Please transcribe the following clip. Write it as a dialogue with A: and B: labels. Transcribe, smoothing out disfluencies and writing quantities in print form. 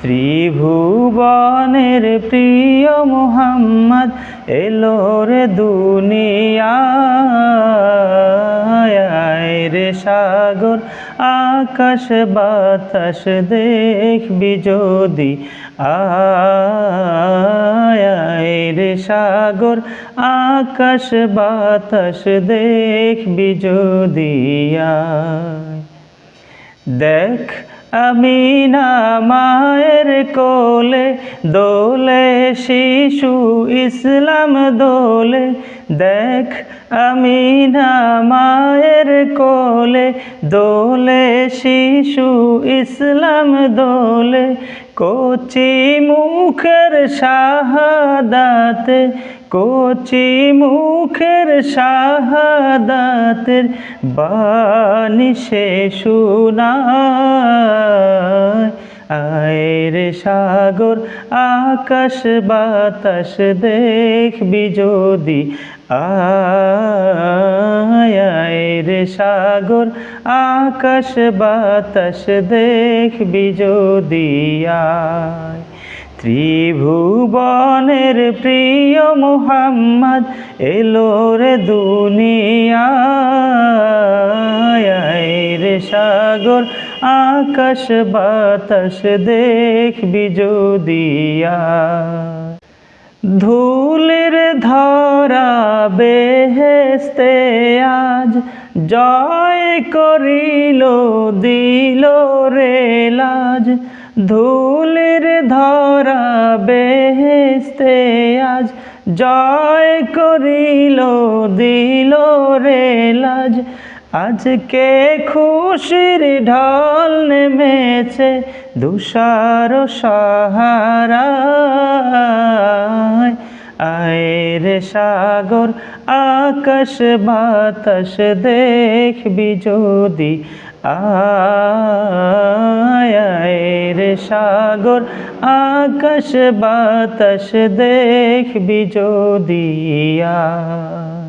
A: ত্রিভুবনের প্রিয় মুহাম্মদ এলো রে দুনিয়ায়। আয় রে সাগর আকাশ বাতাস দেখবি যদি, আয় রে সাগর আকাশ বাতাস দেখবি যদি। আয় দেখ আমিনা মায়ের কোলে দোলে শিশু ইসলাম দোলে। দেখ আমিনা মায়ের কোলে দোলে শিশু ইসলাম দোলে। কচি মুখের শাহাদাতে, কচি মুখের শাহাদাতের বাণী সে শোনায়। আয় রে সাগর আকাশ বাতাস দেখবি যদি, আয় রে সাগর আকাশ বাতাস দেখবি যদি। আয় ত্রিভুবনের প্রিয় মুহাম্মদ এলো রে দুনিয়ায়। আয় রে সাগর আকাশ বাতাস দেখবি যদি। আয় ধুলির ধরা বেহেশতে আজ জয় করিল দিল রে লাজ। ধুলির ধরা বেহেশতে আজ জয় করিল দিল রে লাজ। আজকে খুশির ঢল নেমেছে তুষার সাহারায়। আয় রে সাগর আকাশ বাতাস দেখবি যদি, আয় রে সাগর আকাশ বাতাস দেখবি যদি। আয়